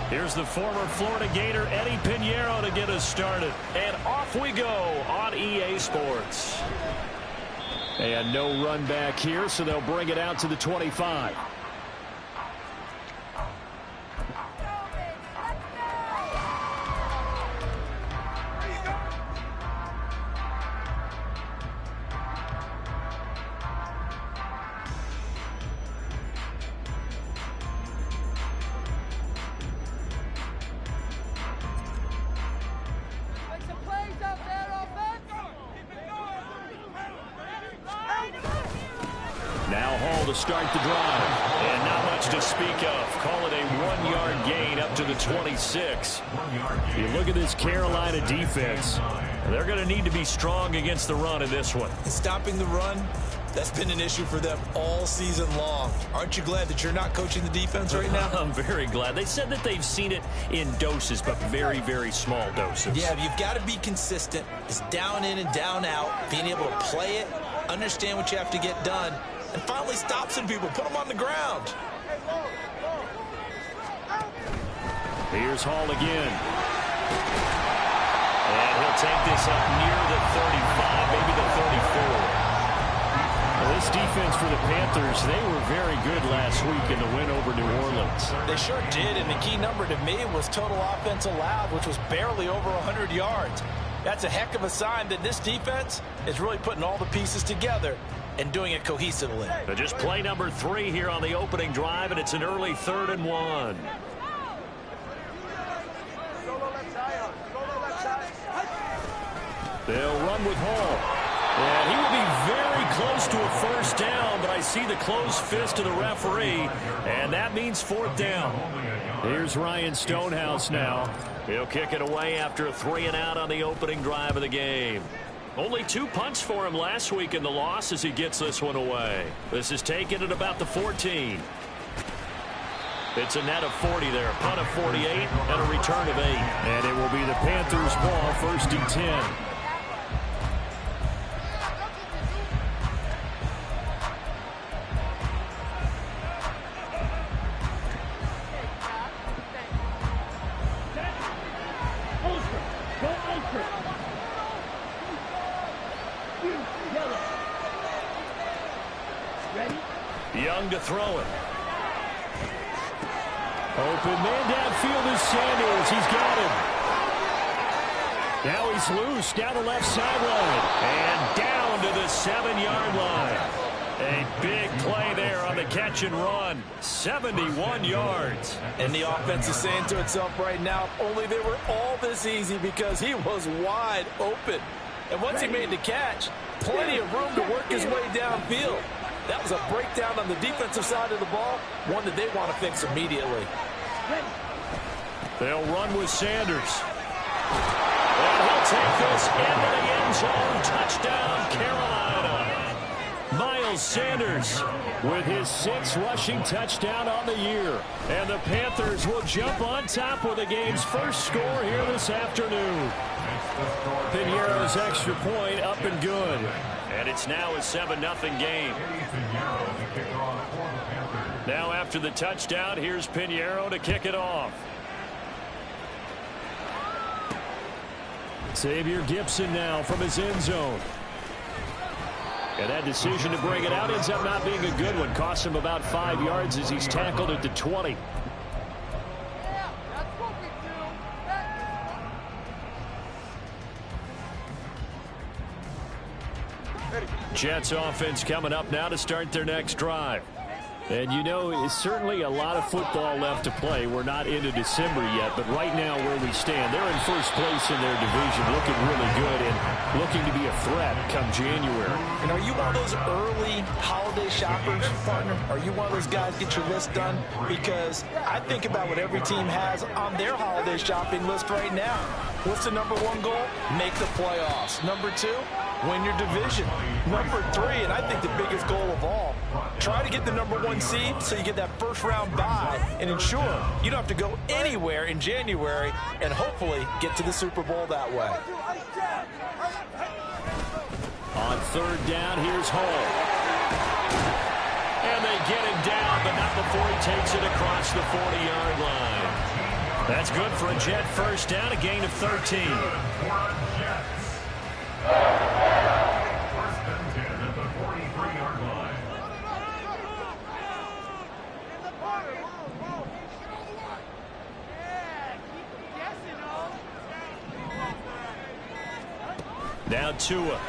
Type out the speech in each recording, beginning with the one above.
Here's the former Florida Gator Eddie Pinheiro to get us started. And off we go on EA Sports. And no run back here, so they'll bring it out to the 25. Now Hall to start the drive. And not much to speak of. Call it a 1-yard gain up to the 26. You look at this Carolina defense. They're going to need to be strong against the run in this one. And stopping the run, that's been an issue for them all season long. Aren't you glad that you're not coaching the defense right now? I'm very glad. They said that they've seen it in doses, but very, very small doses. Yeah, you've got to be consistent. It's down in and down out, being able to play it, understand what you have to get done, and finally stop some people, put them on the ground. Here's Hall again. And he'll take this up near the 35, maybe the 34. Well, this defense for the Panthers, they were very good last week in the win over New Orleans. They sure did, and the key number to me was total offense allowed, which was barely over 100 yards. That's a heck of a sign that this defense is really putting all the pieces together and doing it cohesively. So just play number 3 here on the opening drive, and it's an early 3rd and 1. They'll run with Hall. And he will be very close to a first down, but I see the closed fist of the referee, and that means 4th down. Here's Ryan Stonehouse now. He'll kick it away after a 3-and-out on the opening drive of the game. Only 2 punts for him last week in the loss as he gets this one away. This is taken at about the 14. It's a net of 40 there. Punt of 48 and a return of 8. And it will be the Panthers' ball, 1st and 10. Young to throw it. Open man downfield is Sanders. He's got him. Now he's loose down the left sideline. And down to the 7-yard line. A big play there on the catch and run. 71 yards. And the offense is saying to itself right now, if only they were all this easy, because he was wide open. And once he made the catch, plenty of room to work his way downfield. That was a breakdown on the defensive side of the ball, one that they want to fix immediately. They'll run with Sanders. And he'll take this into the end zone. Touchdown, Carolina. Miles Sanders with his 6th rushing touchdown on the year. And the Panthers will jump on top with the game's first score here this afternoon. Pinheiro's extra point up and good. And it's now a 7-0 game. Now after the touchdown, here's Pinheiro to kick it off. Xavier Gipson now from his end zone. And that decision to bring it out ends up not being a good one. Costs him about 5 yards as he's tackled at the 20. Jets offense coming up now to start their next drive. And you know, it's certainly a lot of football left to play. We're not into December yet, but right now where we stand, they're in first place in their division, looking really good and looking to be a threat come January. And are you one of those early holiday shoppers, partner? Are you one of those guys get your list done? Because I think about what every team has on their holiday shopping list right now. What's the number 1 goal? Make the playoffs. Number 2, win your division. Number 3, and I think the biggest goal of all, try to get the number 1 seed so you get that first round bye and ensure you don't have to go anywhere in January and hopefully get to the Super Bowl that way. On 3rd down, here's Hall. And they get him down, but not before he takes it across the 40-yard line. That's good for a Jet first down, a gain of 13. Now Tua.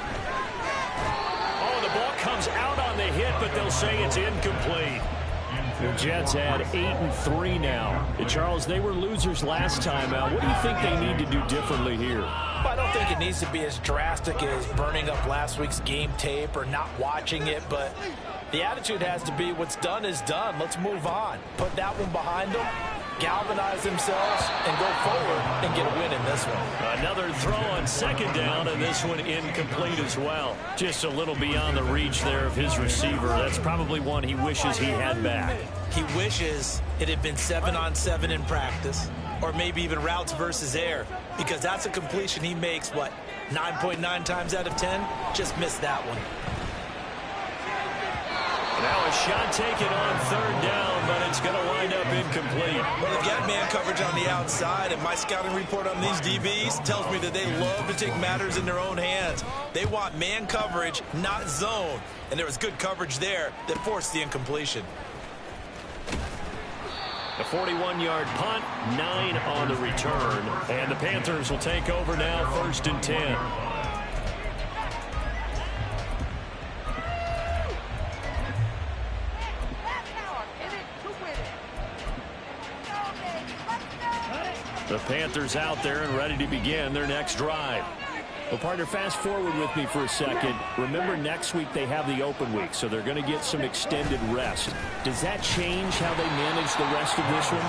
Oh, the ball comes out on the hit, but they'll say it's incomplete. The Jets had 8-3 now. Charles, they were losers last time out. What do you think they need to do differently here? I don't think it needs to be as drastic as burning up last week's game tape or not watching it, but the attitude has to be what's done is done. Let's move on. Put that one behind them, galvanize themselves, and go forward and get a win in this one. Another throw on second down, and this one incomplete as well. Just a little beyond the reach there of his receiver. That's probably one he wishes he had back. He wishes it had been 7-on-7 in practice, or maybe even routes versus air, because that's a completion he makes, what, 9.9 times out of 10? Just missed that one. Now a shot taken on third down, but it's going to wind up incomplete. Well, they've got man coverage on the outside, and my scouting report on these DBs tells me that they love to take matters in their own hands. They want man coverage, not zone. And there was good coverage there that forced the incompletion. A 41-yard punt, 9 on the return. And the Panthers will take over now, 1st and 10. The Panthers out there and ready to begin their next drive. Well, partner, fast forward with me for a second. Remember, next week they have the open week, so they're going to get some extended rest. Does that change how they manage the rest of this one?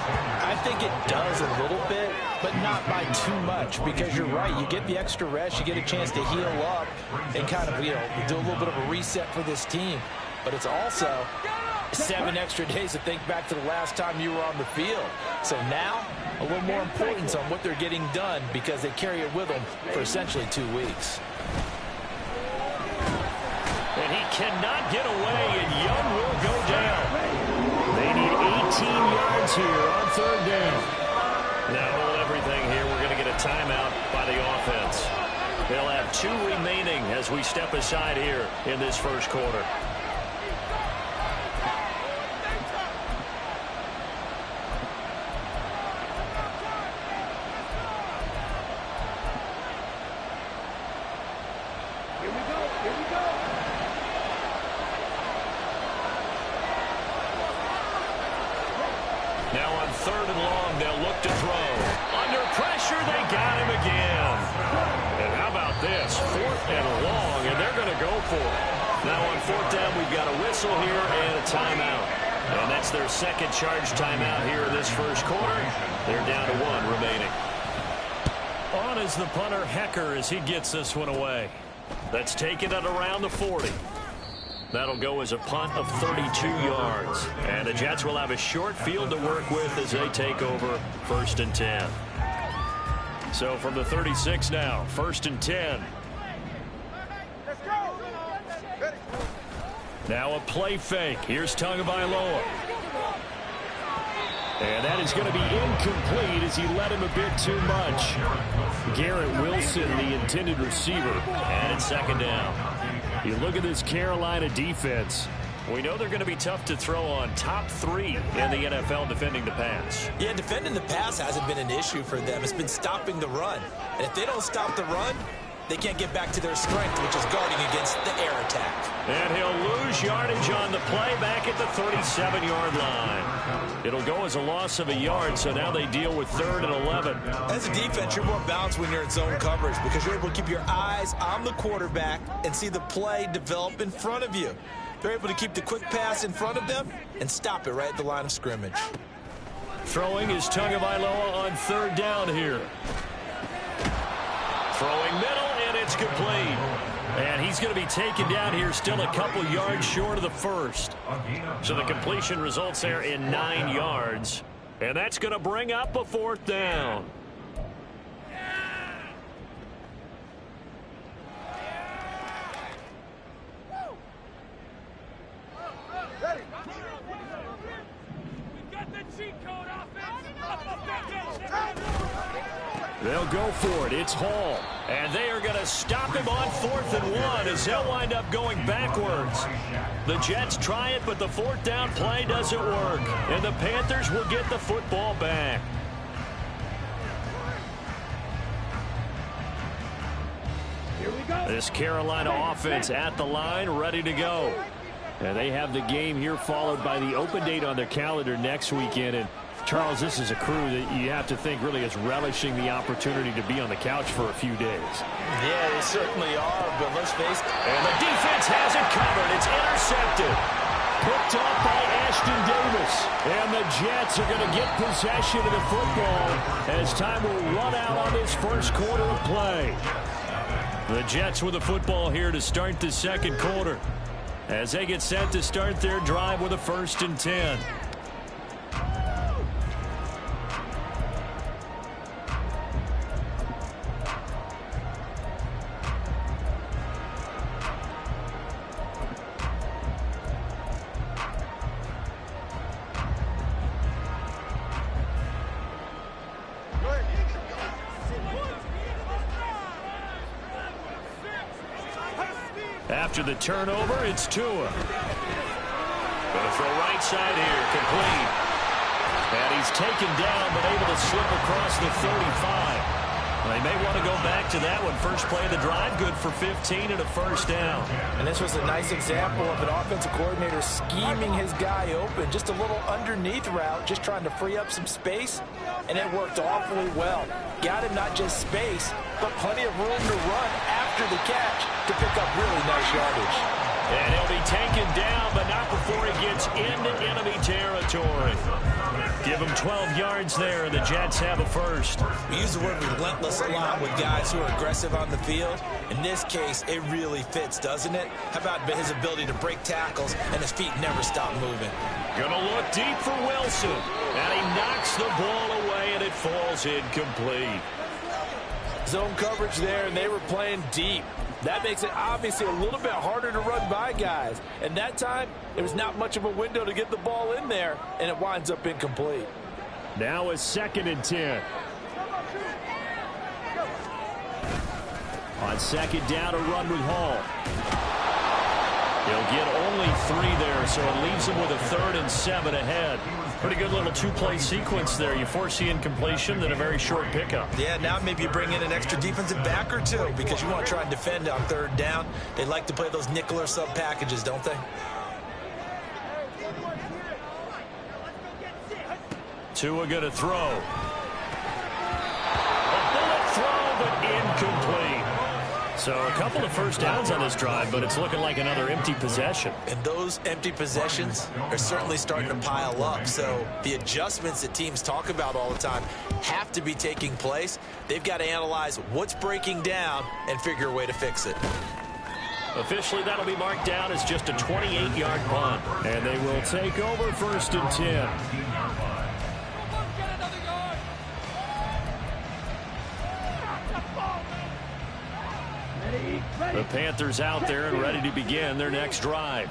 I think it does a little bit, but not by too much, because you're right. You get the extra rest, you get a chance to heal up and kind of, do a little bit of a reset for this team. But it's also 7 extra days to think back to the last time you were on the field. So now, a little more importance on what they're getting done because they carry it with them for essentially 2 weeks. And he cannot get away, and Young will go down. They need 18 yards here on third down. Now hold everything here. We're going to get a timeout by the offense. They'll have 2 remaining as we step aside here in this first quarter. Now on 3rd and long, they'll look to throw. Under pressure, they got him again. And how about this? 4th and long, and they're going to go for it. Now on 4th down, we've got a whistle here and a timeout. And that's their second charge timeout here in this first quarter. They're down to 1 remaining. On is the punter, Hecker, as he gets this one away. That's taken at around the 40. That'll go as a punt of 32 yards. And the Jets will have a short field to work with as they take over 1st and 10. So from the 36 now, 1st and 10. Now a play fake. Here's Tagovailoa. And that is going to be incomplete as he led him a bit too much. Garrett Wilson, the intended receiver. And it's 2nd down. You look at this Carolina defense. We know they're going to be tough to throw on. Top 3 in the NFL defending the pass. Yeah, defending the pass hasn't been an issue for them. It's been stopping the run. And if they don't stop the run, they can't get back to their strength, which is guarding against the air attack. And he'll lose yardage on the play back at the 37-yard line. It'll go as a loss of a yard, so now they deal with 3rd and 11. As a defense, you're more balanced when you're in zone coverage because you're able to keep your eyes on the quarterback and see the play develop in front of you. They're able to keep the quick pass in front of them and stop it right at the line of scrimmage. Throwing is Tagovailoa on 3rd down here. Throwing middle, and it's complete. And he's going to be taken down here still a couple yards short of the 1st. So the completion results there in 9 yards. And that's going to bring up a 4th down. We've got the cheat code offense. They'll go for it. It's Hall. And they are going to stop him on 4th and 1 as they'll wind up going backwards. The Jets try it, but the 4th down play doesn't work. And the Panthers will get the football back. Here we go. This Carolina offense at the line, ready to go. And they have the game here followed by the open date on their calendar next weekend. And Charles, this is a crew that you have to think really is relishing the opportunity to be on the couch for a few days. Yeah, they certainly are, but let's face it. And the defense has it covered. It's intercepted. Picked up by Ashton Davis. And the Jets are going to get possession of the football as time will run out on this first quarter of play. The Jets with the football here to start the second quarter as they get set to start their drive with a 1st and 10. After the turnover, it's Tua. Going to throw right side here, complete. And he's taken down, but able to slip across the 35. They may want to go back to that one. First play of the drive, good for 15 and a 1st down. And this was a nice example of an offensive coordinator scheming his guy open. Just a little underneath route, just trying to free up some space, and it worked awfully well. Got him not just space, but plenty of room to run after the catch to pick up really nice yardage. And he'll be taken down, but not before he gets into enemy territory. Give him 12 yards there, and the Jets have a 1st. We use the word relentless a lot with guys who are aggressive on the field. In this case, it really fits, doesn't it? How about his ability to break tackles and his feet never stop moving? Gonna look deep for Wilson, and he knocks the ball away, and it falls incomplete. Zone coverage there, and they were playing deep. That makes it obviously a little bit harder to run by guys. And that time, there was not much of a window to get the ball in there, and it winds up incomplete. Now a 2nd and 10. On 2nd down, a run with Hall. He'll get only 3 there, so it leaves him with a 3rd and 7 ahead. Pretty good little 2-play sequence there. You force the incompletion, then a very short pickup. Yeah, now maybe you bring in an extra defensive back or two because you want to try and defend on 3rd down. They like to play those nickel or sub packages, don't they? Tua going to throw. A bullet throw, but incomplete. So a couple of 1st downs on this drive, but it's looking like another empty possession. And those empty possessions are certainly starting to pile up. So the adjustments that teams talk about all the time have to be taking place. They've got to analyze what's breaking down and figure a way to fix it. Officially, that'll be marked down as just a 28-yard punt. And they will take over 1st and 10. The Panthers out there and ready to begin their next drive.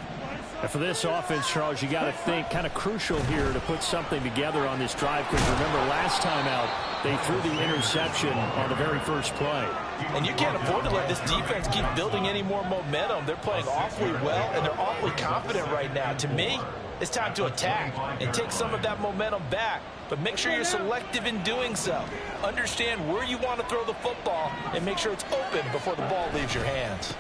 And for this offense, Charles, you got to think kind of crucial here to put something together on this drive, because remember last time out they threw the interception on the very first play. And you can't afford to let this defense keep building any more momentum. They're playing awfully well, and they're awfully confident right now. To me, it's time to attack and take some of that momentum back. But make sure you're selective in doing so. Understand where you want to throw the football and make sure it's open before the ball leaves your hands.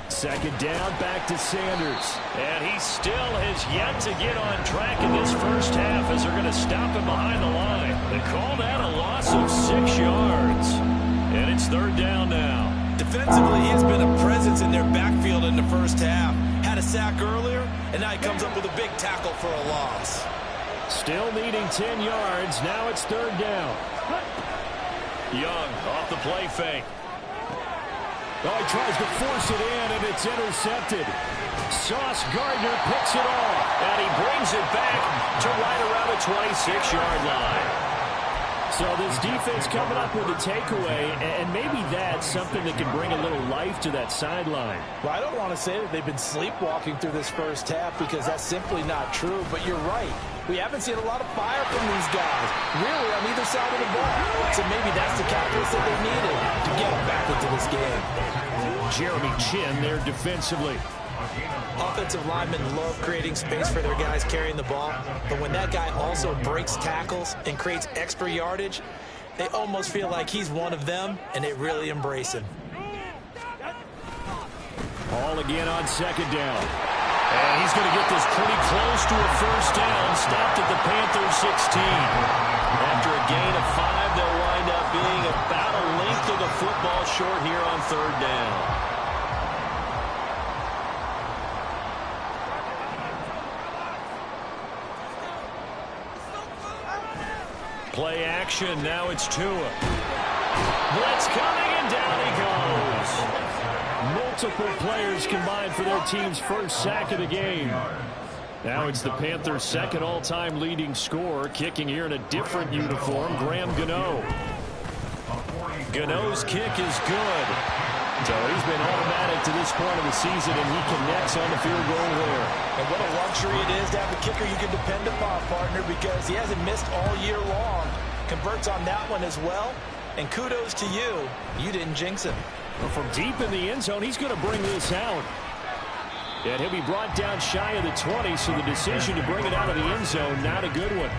2nd down, back to Sanders. And he still has yet to get on track in this first half as they're going to stop him behind the line. They call that a loss of 6 yards. And it's 3rd down now. Defensively, he has been a presence in their backfield in the first half. Had a sack earlier, and now he comes up with a big tackle for a loss. Still needing 10 yards. Now it's 3rd down. Young off the play fake. Oh, he tries to force it in, and it's intercepted. Sauce Gardner picks it off, and he brings it back to right around the 26-yard line. So this defense coming up with a takeaway, and maybe that's something that can bring a little life to that sideline. Well, I don't want to say that they've been sleepwalking through this first half because that's simply not true, but you're right. We haven't seen a lot of fire from these guys, really, on either side of the ball. So maybe that's the catalyst that they needed to get them back into this game. Jeremy Chinn there defensively. Offensive linemen love creating space for their guys carrying the ball, but when that guy also breaks tackles and creates extra yardage, they almost feel like he's one of them, and they really embrace him. Ball again on second down. And he's going to get this pretty close to a first down. Stopped at the Panthers 16. After a gain of 5, they'll wind up being about a length of the football short here on third down. Play action. Now it's Tua. Blitz coming, and down he goes. Multiple players combined for their team's first sack of the game. Now it's the Panthers' second all-time leading scorer, kicking here in a different uniform, Graham Gano. Gano's kick is good. So he's been automatic to this point of the season, and he connects on the field goal there. And what a luxury it is to have a kicker you can depend upon, partner, because he hasn't missed all year long. Converts on that one as well. And kudos to you. You didn't jinx him. From deep in the end zone, he's going to bring this out. And he'll be brought down shy of the 20, so the decision to bring it out of the end zone, not a good one.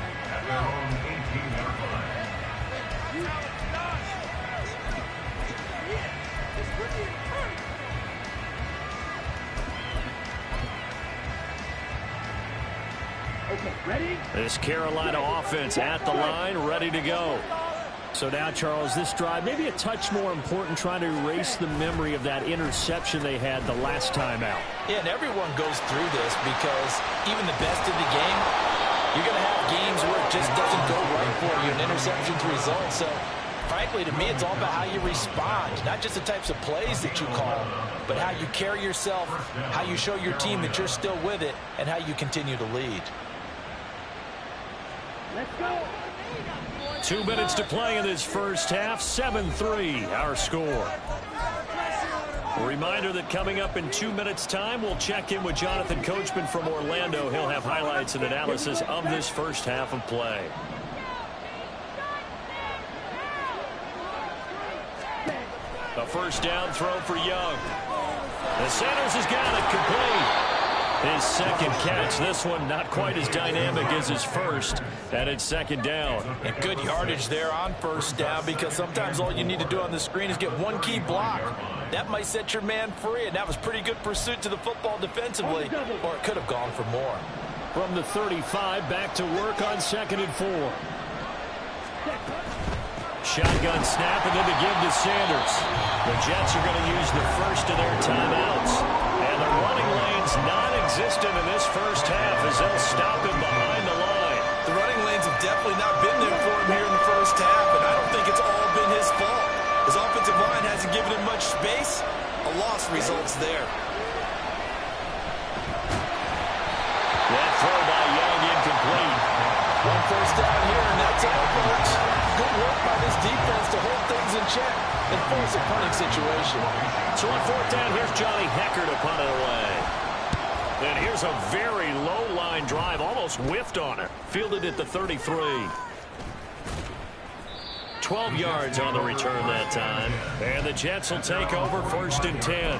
Okay, ready? This Carolina offense at the line, ready to go. So now, Charles, this drive maybe a touch more important, trying to erase the memory of that interception they had the last time out. Yeah, and everyone goes through this because even the best in the game, you're going to have games where it just doesn't go right for you, and interceptions result. So, frankly, to me, it's all about how you respond, not just the types of plays that you call, but how you carry yourself, how you show your team that you're still with it, and how you continue to lead. Let's go. 2 minutes to play in this first half. 7-3 our score. A reminder that coming up in 2 minutes time, we'll check in with Jonathan Coachman from Orlando. He'll have highlights and analysis of this first half of play. A first down throw for Young. The Sanders has got it complete. His second catch. This one not quite as dynamic as his first, and it's second down. And good yardage there on first down, because sometimes all you need to do on the screen is get one key block. That might set your man free, and that was pretty good pursuit to the football defensively, or it could have gone for more. From the 35, back to work on 2nd and 4. Shotgun snap, and then to give to Sanders. The Jets are going to use the first of their timeouts. And the running lane's non-existent in this first half as they'll stop him behind the line. The running lanes have definitely not been there for him here in the first half, and I don't think it's all been his fault. His offensive line hasn't given him much space. A loss results there. That throw by Young incomplete. One first down here, and that's all, folks. Good work by this defense to hold things in check and force a punting situation. So on fourth down, here's Johnny Hekker to punt it away. And here's a very low-line drive, almost whiffed on it. Fielded at the 33. 12 yards on the return that time. And the Jets will take over 1st and 10.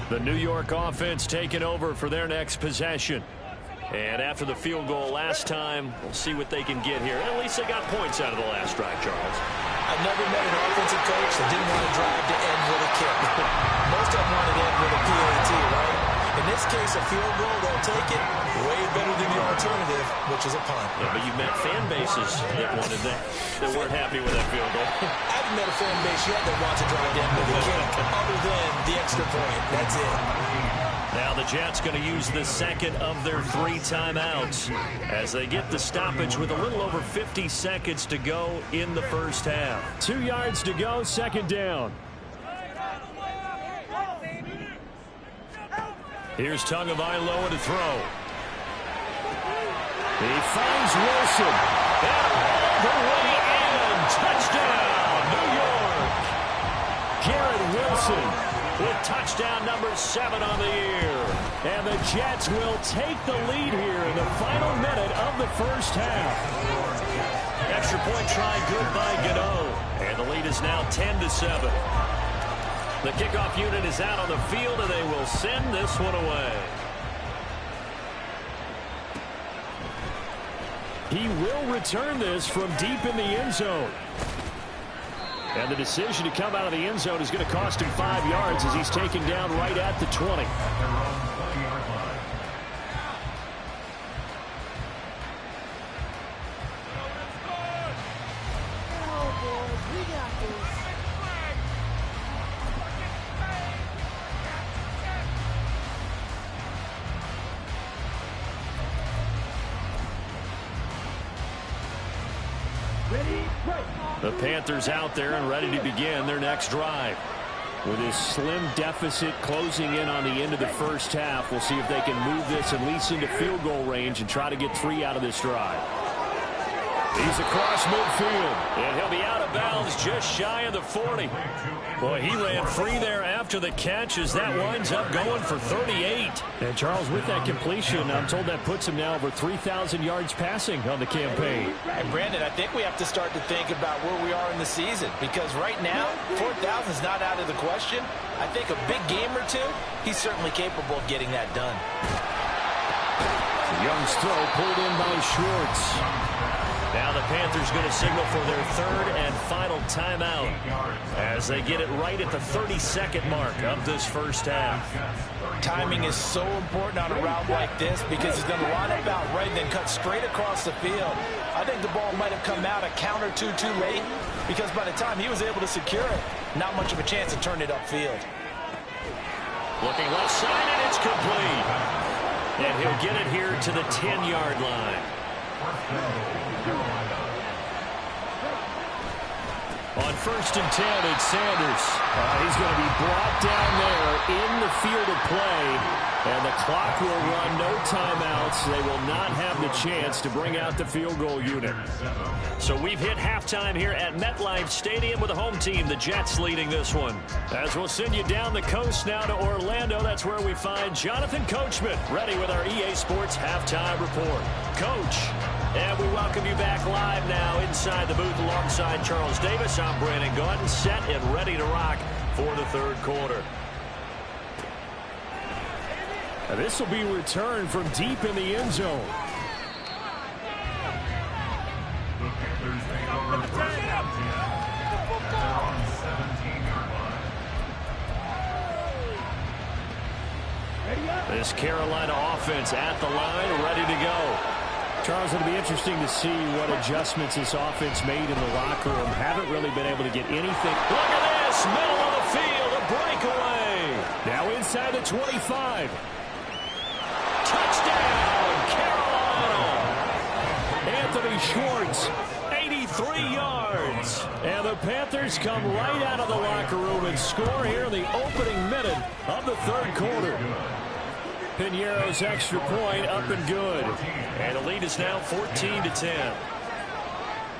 The New York offense taking over for their next possession. And after the field goal last time, we'll see what they can get here. At least they got points out of the last drive, Charles. I've never met an offensive coach that didn't want to drive to end with a kick. Most of them want to end with a PAT, right? In this case, a field goal, they'll take it. Way better than the alternative, which is a punt. Yeah, but you met fan bases that wanted that weren't happy with that field goal. I haven't met a fan base yet that wants to drive to end with a kick, other than the extra point. That's it. Now the Jets going to use the second of their 3 timeouts as they get the stoppage with a little over 50 seconds to go in the first half. 2 yards to go, 2nd down. Here's Tagovailoa to throw. He finds Wilson. And all the way in. Touchdown, New York. Garrett Wilson with touchdown number 7 on the year. And the Jets will take the lead here in the final minute of the first half. Extra point try good by Gano. And the lead is now 10-7. The kickoff unit is out on the field, and they will send this one away. He will return this from deep in the end zone. And the decision to come out of the end zone is going to cost him 5 yards as he's taken down right at the 20. The Panthers out there and ready to begin their next drive. With his slim deficit closing in on the end of the first half, we'll see if they can move this at least into field goal range and try to get 3 out of this drive. He's across midfield, and he'll be out of bounds just shy of the 40. Boy, he ran free there after the catch as that winds up going for 38. And Charles, with that completion, I'm told that puts him now over 3,000 yards passing on the campaign. And Brandon, I think we have to start to think about where we are in the season, because right now, 4,000 is not out of the question. I think a big game or two, he's certainly capable of getting that done. Young's throw pulled in by Schwartz. Now the Panthers going to signal for their 3rd and final timeout as they get it right at the 32nd mark of this first half. Timing is so important on a route like this because he's going to line up out right and then cut straight across the field. I think the ball might have come out a count or two too late because by the time he was able to secure it, not much of a chance to turn it upfield. Looking left side, and it's complete. And he'll get it here to the 10-yard line. On 1st and 10, it's Sanders. He's going to be brought down there in the field of play. And the clock will run, no timeouts. They will not have the chance to bring out the field goal unit. So we've hit halftime here at MetLife Stadium with the home team, the Jets, leading this one. As we'll send you down the coast now to Orlando, that's where we find Jonathan Coachman, ready with our EA Sports halftime report. Coach. And we welcome you back live now inside the booth alongside Charles Davis. I'm Brandon Gaudin, set and ready to rock for the 3rd quarter. And this will be returned from deep in the end zone. This Carolina offense at the line, ready to go. Charles, it'll be interesting to see what adjustments this offense made in the locker room. Haven't really been able to get anything. Look at this, middle of the field, a breakaway. Now inside the 25. Touchdown, Carolina. Anthony Schwartz, 83 yards. And the Panthers come right out of the locker room and score here in the opening minute of the 3rd quarter. Piñeiro's extra point up and good. And the lead is now 14-10.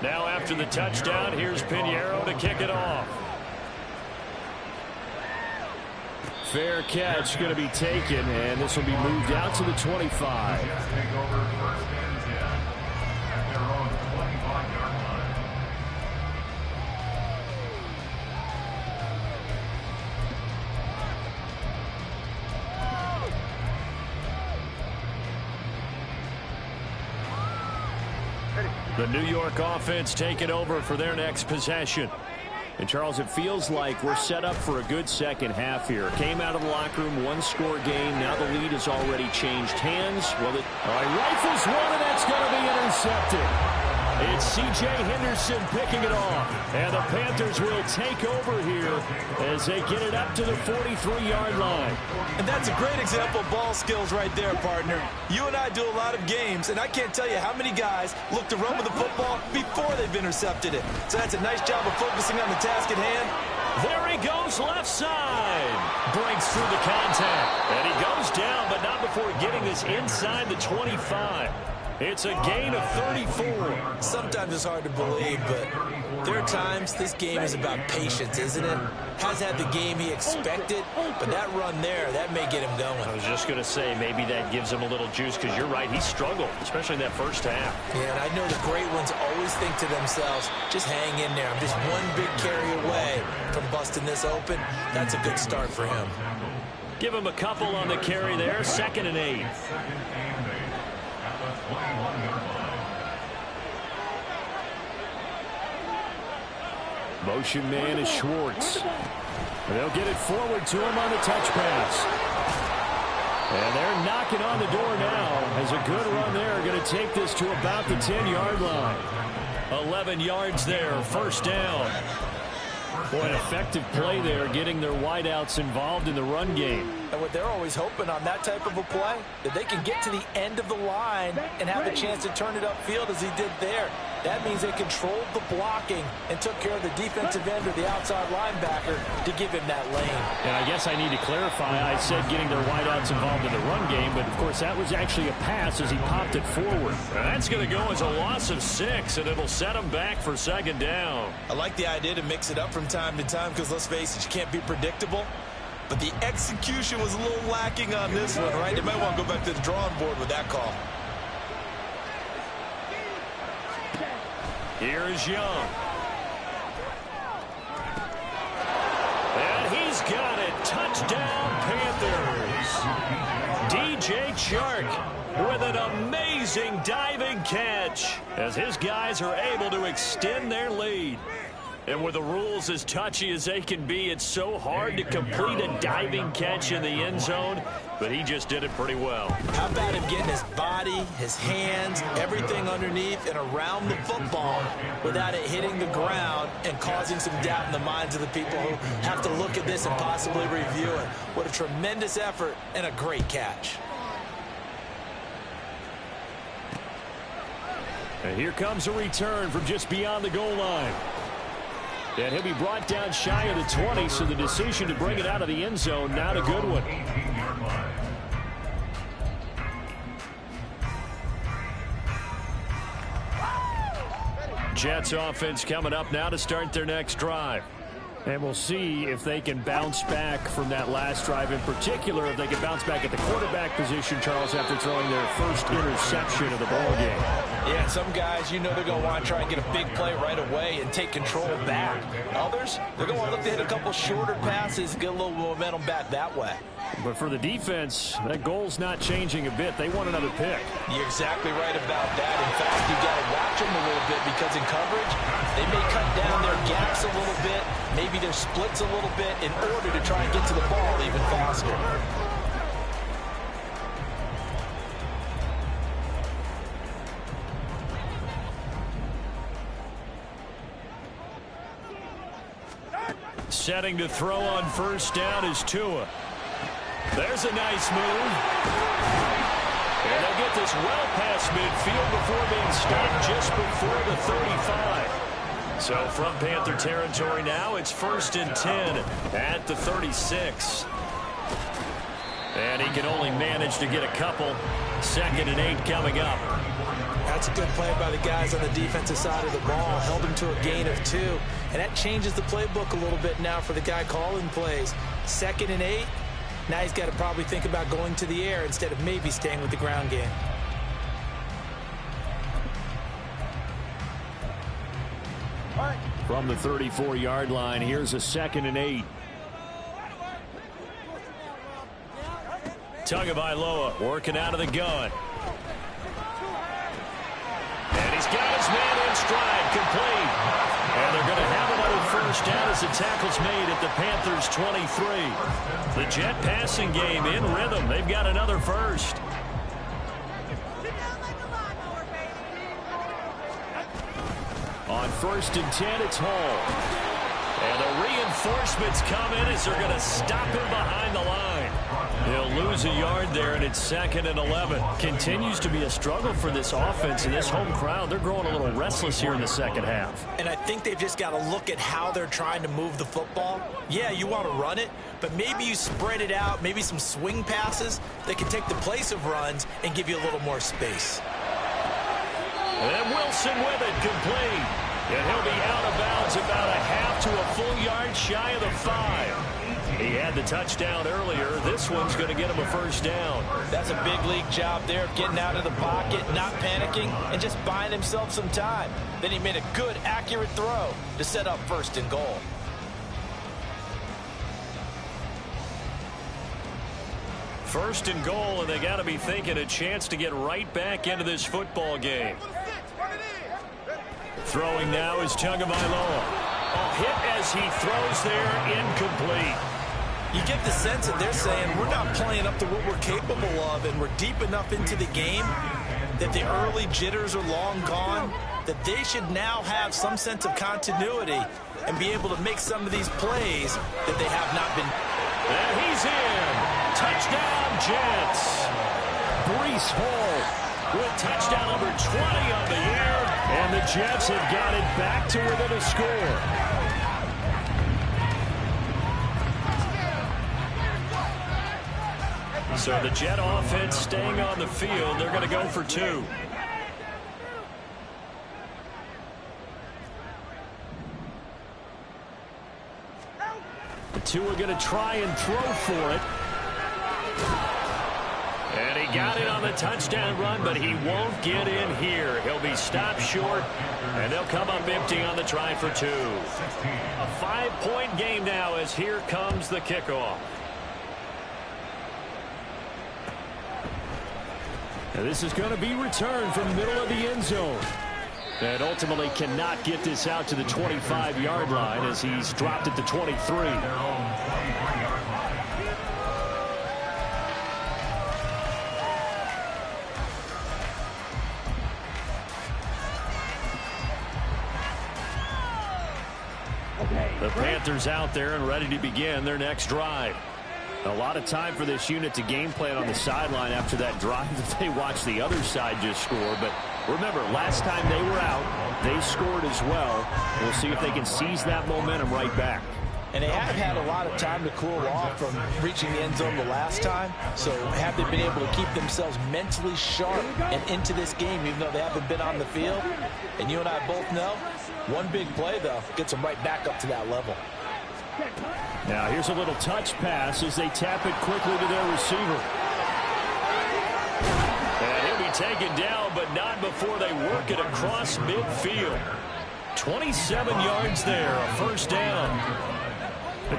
Now after the touchdown, here's Piñeiro to kick it off. Fair catch going to be taken, and this will be moved out to the 25. The New York offense taking over for their next possession. And, Charles, it feels like we're set up for a good second half here. Came out of the locker room, one-score game. Now the lead has already changed hands. Well, rifles one, and that's going to be intercepted. It's C.J. Henderson picking it off. And the Panthers will take over here as they get it up to the 43-yard line. And that's a great example of ball skills right there, partner. You and I do a lot of games, and I can't tell you how many guys look to run with the football before they've intercepted it. So that's a nice job of focusing on the task at hand. There he he goes left side. Breaks through the contact. And he goes down, but not before getting this inside the 25. It's a gain of 34. Sometimes it's hard to believe, but there are times this game is about patience, isn't it? Has had the game he expected, but that run there, that may get him going. I was just going to say, maybe that gives him a little juice, because you're right, he struggled, especially in that first half. Yeah, and I know the great ones always think to themselves, just hang in there. I'm just one big carry away from busting this open. That's a good start for him. Give him a couple on the carry there, 2nd and 8. Motion man is Schwartz. They'll get it forward to him on the touch pass. And they're knocking on the door now as a good run there. Going to take this to about the 10-yard line. 11 yards there, 1st down. Boy, an effective play there, getting their wideouts involved in the run game. And what they're always hoping on that type of a play, that they can get to the end of the line and have a chance to turn it upfield as he did there. That means they controlled the blocking and took care of the defensive end or the outside linebacker to give him that lane. And I guess I need to clarify, I said getting their wideouts involved in the run game, but of course that was actually a pass as he popped it forward. And that's going to go as a loss of 6, and it'll set him back for 2nd down. I like the idea to mix it up from time to time because, let's face it, you can't be predictable. But the execution was a little lacking on this one, right? They might want to go back to the drawing board with that call. Here is Young. And he's got it. Touchdown, Panthers. DJ Chark with an amazing diving catch as his guys are able to extend their lead. And with the rules as touchy as they can be, it's so hard to complete a diving catch in the end zone, but he just did it pretty well. How about him getting his body, his hands, everything underneath and around the football without it hitting the ground and causing some doubt in the minds of the people who have to look at this and possibly review it. What a tremendous effort and a great catch. And here comes a return from just beyond the goal line. And he'll be brought down shy of the 20, so the decision to bring it out of the end zone, not a good one. Jets offense coming up now to start their next drive. And we'll see if they can bounce back from that last drive. In particular, if they can bounce back at the quarterback position, Charles, after throwing their first interception of the ball game. Yeah, some guys, you know they're going to want to try and get a big play right away and take control back. Others, they're going to want to look to hit a couple shorter passes, get a little momentum back that way. But for the defense, that goal's not changing a bit. They want another pick. You're exactly right about that. In fact, you've got to watch them a little bit because in coverage, they may cut down their gaps a little bit, maybe their splits a little bit in order to try and get to the ball even faster. Setting to throw on 1st down is Tua. There's a nice move. And they'll get this well past midfield before being stopped just before the 35. So from Panther territory now, it's 1st and 10 at the 36. And he can only manage to get a couple. 2nd and 8 coming up. That's a good play by the guys on the defensive side of the ball. Held him to a gain of 2. And that changes the playbook a little bit now for the guy calling plays. 2nd and 8. Now he's got to probably think about going to the air instead of maybe staying with the ground game. From the 34-yard line, here's a 2nd and 8. Tagovailoa working out of the gun. And he's got his man in stride, complete. And they're going to have another 1st down as the tackle's made at the Panthers' 23. The Jet passing game in rhythm. They've got another 1st. On 1st and 10, it's Hall. And the reinforcements come in as they're going to stop him behind the line. He'll lose a yard there, and it's 2nd and 11. Continues to be a struggle for this offense and this home crowd. They're growing a little restless here in the second half. And I think they've just got to look at how they're trying to move the football. Yeah, you want to run it, but maybe you spread it out, maybe some swing passes that can take the place of runs and give you a little more space. And Wilson with it, complete. And he'll be out of bounds about a half to a full yard shy of the 5. He had the touchdown earlier. This one's going to get him a first down. That's a big league job there of getting out of the pocket, not panicking, and just buying himself some time. Then he made a good, accurate throw to set up 1st and goal. First and goal, and they got to be thinking a chance to get right back into this football game. Throwing now is Tagovailoa. A hit as he throws there, incomplete. You get the sense that they're saying we're not playing up to what we're capable of, and we're deep enough into the game that the early jitters are long gone, that they should now have some sense of continuity and be able to make some of these plays that they have not been. And he's in. Touchdown, Jets. Breece Hall with touchdown number 20 on the year, and the Jets have got it back to within a score. So the Jet offense staying on the field. They're going to go for 2. The 2 are going to try and throw for it. And he got it on the touchdown run, but he won't get in here. He'll be stopped short, and they'll come up empty on the try for 2. A 5-point game now as here comes the kickoff. And this is going to be returned from the middle of the end zone. And ultimately cannot get this out to the 25-yard line as he's dropped at the 23. The Panthers out there and ready to begin their next drive. A lot of time for this unit to game plan on the sideline after that drive that they watched the other side just score. But remember, last time they were out, they scored as well. We'll see if they can seize that momentum right back. And they have had a lot of time to cool off from reaching the end zone the last time. So have they been able to keep themselves mentally sharp and into this game, even though they haven't been on the field? And you and I both know, one big play, though, gets them right back up to that level. Now here's a little touch pass as they tap it quickly to their receiver. And he'll be taken down, but not before they work it across midfield. 27 yards there, a first down.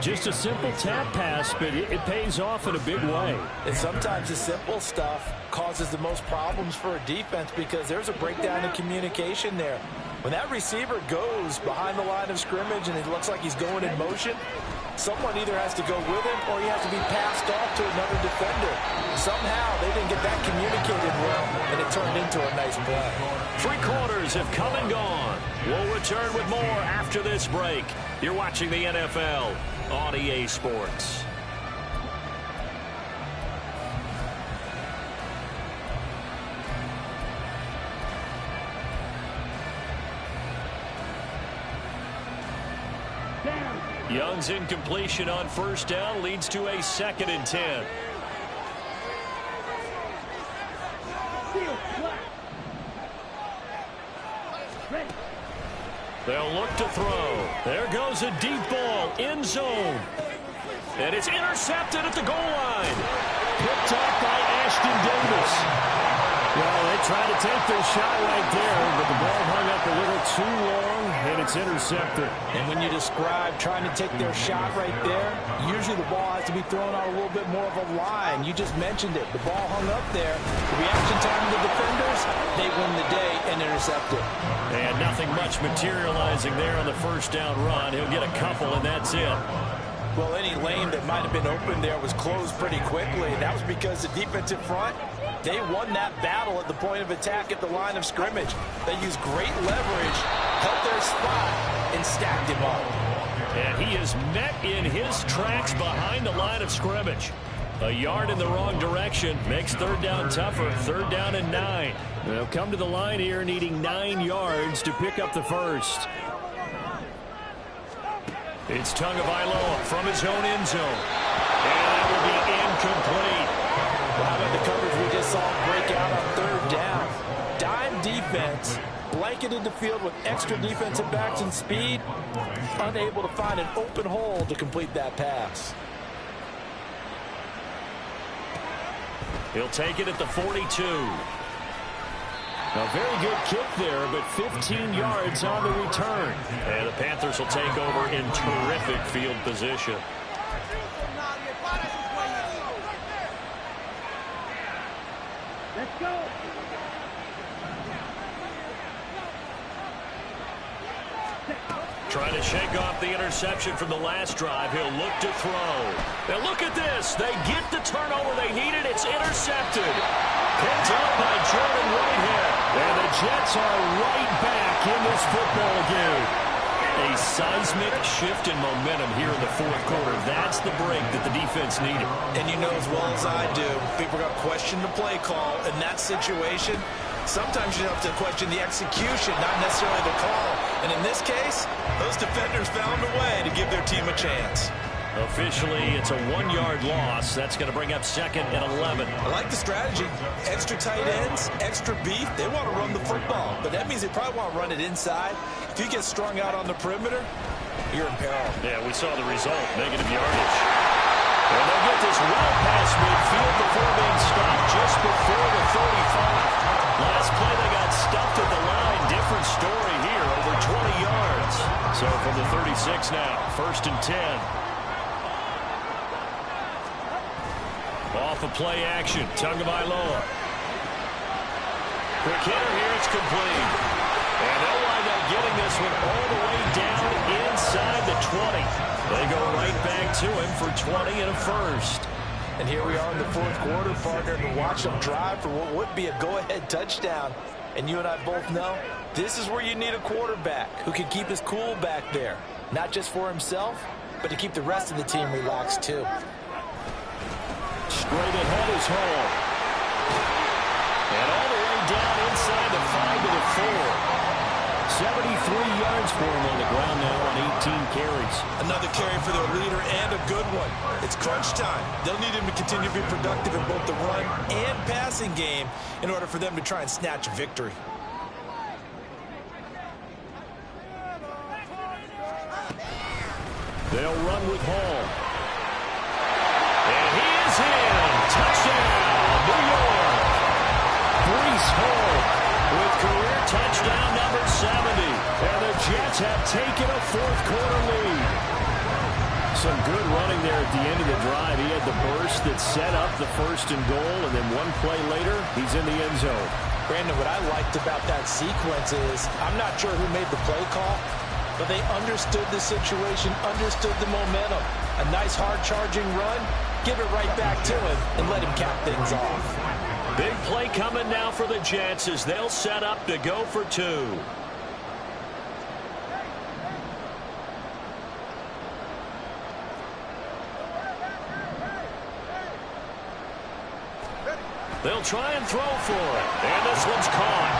Just a simple tap pass, but it pays off in a big way. And sometimes the simple stuff causes the most problems for a defense because there's a breakdown in communication there. When that receiver goes behind the line of scrimmage and it looks like he's going in motion, someone either has to go with him or he has to be passed off to another defender. Somehow they didn't get that communicated well, and it turned into a nice play. 3 quarters have come and gone. We'll return with more after this break. You're watching the NFL on EA Sports. Young's incompletion on first down leads to a 2nd and 10. They'll look to throw. There goes a deep ball, end zone. And it's intercepted at the goal line. Picked up by Ashton Davis. Well, they tried to take their shot right there, but the ball hung up a little too long, and it's intercepted. And when you describe trying to take their shot right there, usually the ball has to be thrown out a little bit more of a line. You just mentioned it. The ball hung up there. The reaction time of the defenders, they win the day and intercept it. And nothing much materializing there on the first down run. He'll get a couple, and that's it. Well, any lane that might have been open there was closed pretty quickly. And that was because the defensive front, they won that battle at the point of attack at the line of scrimmage. They used great leverage, held their spot, and stacked him up. And he is met in his tracks behind the line of scrimmage. A yard in the wrong direction makes third down tougher. Third down and 9. They'll come to the line here needing 9 yards to pick up the first. It's Tagovailoa from his own end zone. And that will be incomplete. Well, how about the coverage we just saw break out on third down? Dime defense, blanketed the field with extra defensive backs and speed, unable to find an open hole to complete that pass. He'll take it at the 42. A very good kick there, but 15 yards on the return. And the Panthers will take over in terrific field position. Let's go. Trying to shake off the interception from the last drive. He'll look to throw. Now look at this. They get the turnover they needed. It's intercepted. Picked up by Jordan Whitehead. And the Jets are right back in this football game. A seismic shift in momentum here in the fourth quarter. That's the break that the defense needed. And you know as well as I do, people are going to question the play call in that situation. Sometimes you have to question the execution, not necessarily the call. And in this case, those defenders found a way to give their team a chance. Officially, it's a 1-yard loss. That's going to bring up 2nd and 11. I like the strategy. Extra tight ends, extra beef. They want to run the football, but that means they probably want to run it inside. If you get strung out on the perimeter, you're in peril. Yeah, we saw the result, negative yardage. And they'll get this well past midfield before being stopped just before the 35. Last play, they got stuffed at the line. Different story here, over 20 yards. So from the 36 now, 1st and 10. Off of play action, Tagovailoa. Quick hitter here, it's complete. And they'll wind up getting this one all the way down inside the 20. They go right back to him for 20 and a first. And here we are in the fourth quarter, partner, to watch them drive for what would be a go-ahead touchdown. And you and I both know this is where you need a quarterback who can keep his cool back there. Not just for himself, but to keep the rest of the team relaxed too. Straight ahead is Hall. And all the way down inside the 5 to the 4. 73 yards for him on the ground now on 18 carries. Another carry for their leader and a good one. It's crunch time. They'll need him to continue to be productive in both the run and passing game in order for them to try and snatch a victory. They'll run with Hall. And he is in. Touchdown, New York. Breece Hall with career touchdown number 70. And the Jets have taken a fourth quarter lead. Some good running there at the end of the drive. He had the burst that set up the 1st and goal, and then one play later, he's in the end zone. Brandon, what I liked about that sequence is I'm not sure who made the play call, but they understood the situation, understood the momentum. A nice hard-charging run, give it right back to him, and let him cap things off. Big play coming now for the Jets as they'll set up to go for 2. They'll try and throw for it. And this one's caught.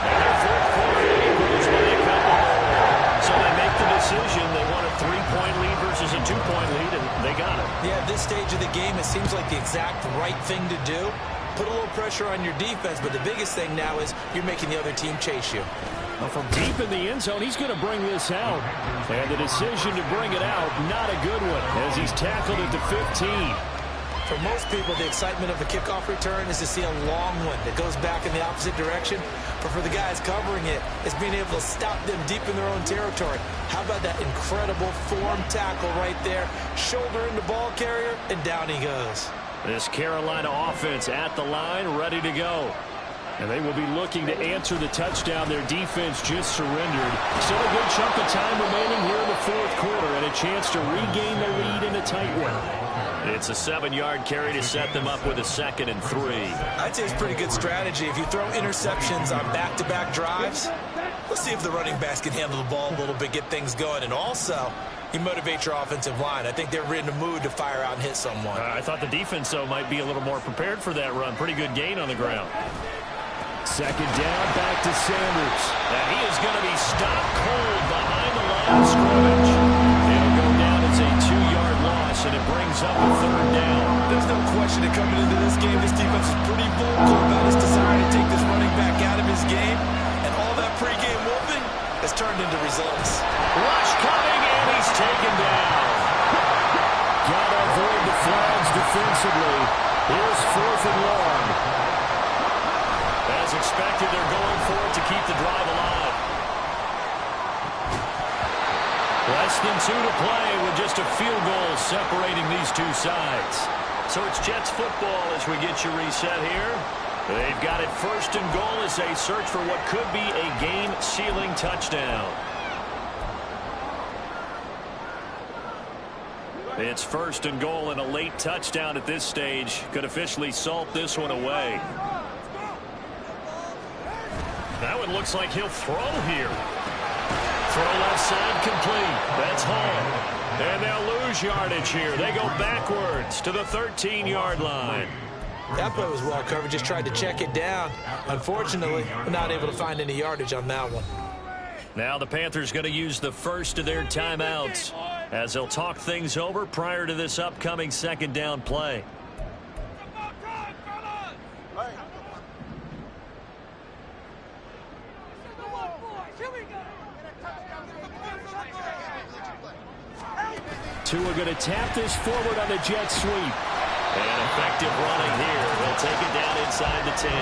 And their fourth quarter lead grows when they come home. So they make the decision. They want a 3-point lead versus a 2-point lead, and they got it. Yeah, at this stage of the game, it seems like the exact right thing to do. Put a little pressure on your defense, but the biggest thing now is you're making the other team chase you. Well, from deep in the end zone, he's going to bring this out. And the decision to bring it out, not a good one, as he's tackled at the 15. For most people, the excitement of a kickoff return is to see a long one that goes back in the opposite direction. But for the guys covering it, it's being able to stop them deep in their own territory. How about that incredible form tackle right there? Shoulder in the ball carrier, and down he goes. This Carolina offense at the line, ready to go. And they will be looking to answer the touchdown their defense just surrendered. Still a good chunk of time remaining here in the fourth quarter and a chance to regain the lead in a tight one. It's a 7-yard carry to set them up with a 2nd and 3. I'd say it's pretty good strategy. If you throw interceptions on back-to-back drives, let's see if the running backs can handle the ball a little bit, get things going. And also, You motivate your offensive line. I think they're in the mood to fire out and hit someone. I thought the defense, though, might be a little more prepared for that run. Pretty good gain on the ground. Second down, back to Sanders. And he is going to be stopped cold behind the line of scrimmage. It'll go down as a 2-yard loss, and it brings up a third down. There's no question that coming into this game, this defense is pretty vocal about his desire to take this running back out of his game. And all that pregame whooping has turned into results. Rush coming, and he's taken down. Got to avoid the flags defensively. Here's 4th and long. As expected, they're going for it to keep the drive alive. Less than 2 to play with just a field goal separating these two sides. So it's Jets football as we get you reset here. They've got it 1st and goal as they search for what could be a game-sealing touchdown. It's 1st and goal, and a late touchdown at this stage could officially salt this one away. That one looks like he'll throw here. Throw left side complete. That's Hall. And they'll lose yardage here. They go backwards to the 13-yard line. That play was well covered. Just tried to check it down. Unfortunately, we're not able to find any yardage on that one. Now the Panthers going to use the first of their timeouts as they'll talk things over prior to this upcoming 2nd down play. Tua going to tap this forward on the jet sweep. And effective running here. They'll take it down inside the 10.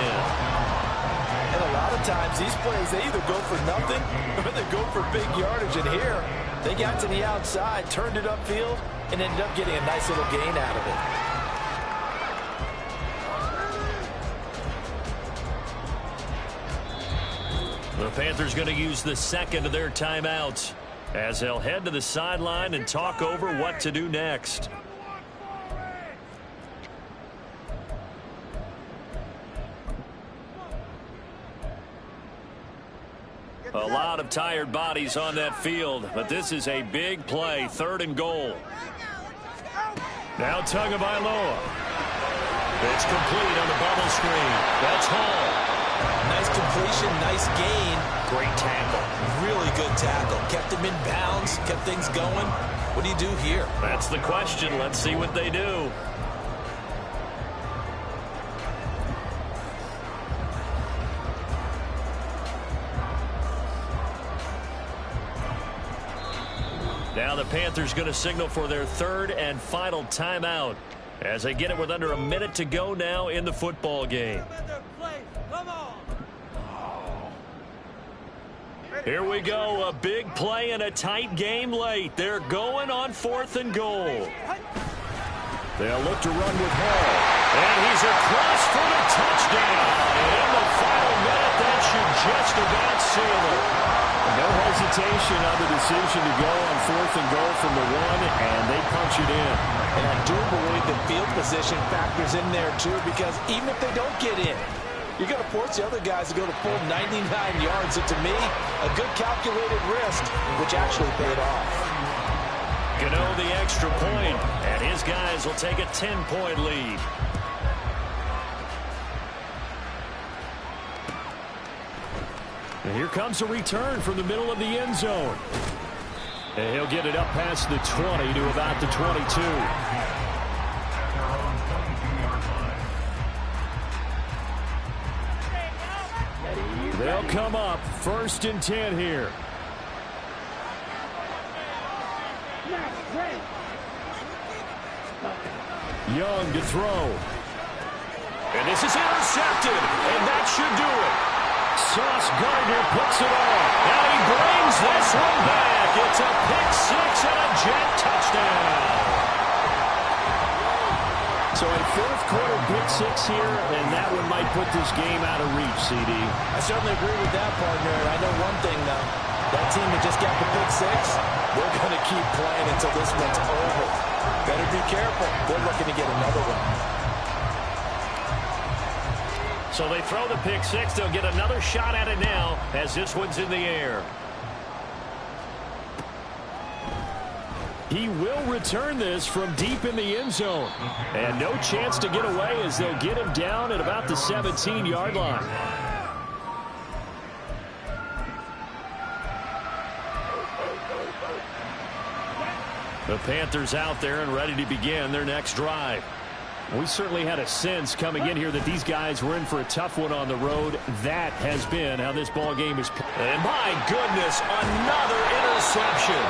And a lot of times these plays, they either go for nothing or they go for big yardage. And here, they got to the outside, turned it upfield, and ended up getting a nice little gain out of it. The Panthers going to use the 2nd of their timeouts as they'll head to the sideline and talk over what to do next. A lot of tired bodies on that field, but this is a big play, 3rd and goal. Now Tagovailoa. It's complete on the bubble screen. That's Hall. Nice completion, nice gain. Great tackle. Really good tackle. Kept him in bounds, kept things going. What do you do here? That's the question. Let's see what they do. Now the Panthers going to signal for their 3rd and final timeout as they get it with under a minute to go now in the football game. Here we go, a big play and a tight game late. They're going on 4th and goal. They'll look to run with Hall. And he's across for the touchdown. And in the final minute, that should just about seal it. No hesitation on the decision to go on 4th and goal from the 1, and they punch it in. And I do believe the field position factors in there, too, because even if they don't get in, you're going to force the other guys to go the full 99 yards. So to me, a good calculated risk, which actually paid off. Gano the extra point, and his guys will take a 10-point lead. And here comes a return from the middle of the end zone. And he'll get it up past the 20 to about the 22. They'll come up 1st and 10 here. Young to throw. And this is intercepted, and that should do it. Sauce Gardner puts it on. Now he brings this one back. It's a pick 6 and a Jet touchdown. So a 4th quarter pick 6 here, and that one might put this game out of reach, CD. I certainly agree with that, partner. And I know one thing, though. That team that just got the pick 6, they're going to keep playing until this one's over. Better be careful. They're looking to get another one. So they throw the pick 6. They'll get another shot at it now as this one's in the air. He will return this from deep in the end zone. And no chance to get away as they'll get him down at about the 17-yard line. The Panthers out there and ready to begin their next drive. We certainly had a sense coming in here that these guys were in for a tough one on the road. That has been how this ball game is played. And my goodness, another interception.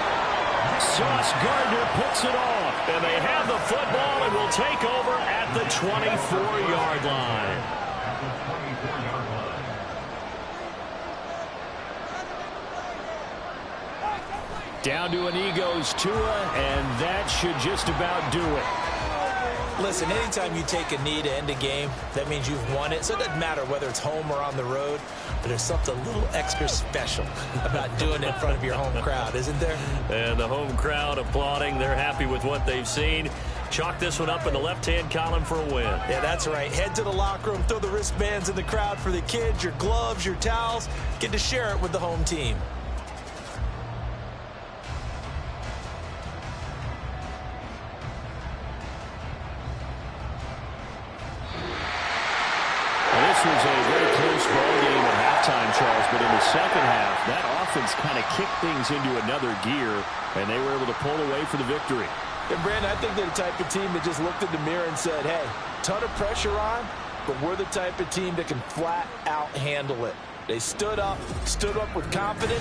Sauce Gardner picks it off, and they have the football and will take over at the 24-yard line. Down to an Eagles Tua, and that should just about do it. Listen, anytime you take a knee to end a game, that means you've won it. So it doesn't matter whether it's home or on the road, but there's something a little extra special about doing it in front of your home crowd, isn't there? And the home crowd applauding. They're happy with what they've seen. Chalk this one up in the left-hand column for a win. Yeah, that's right. Head to the locker room, throw the wristbands in the crowd for the kids, your gloves, your towels. Get to share it with the home team. This was a very close ball game at halftime, Charles, but in the second half, that offense kind of kicked things into another gear, and they were able to pull away for the victory. And, Brandon, I think they're the type of team that just looked in the mirror and said, hey, ton of pressure on, but we're the type of team that can flat out handle it. They stood up with confidence.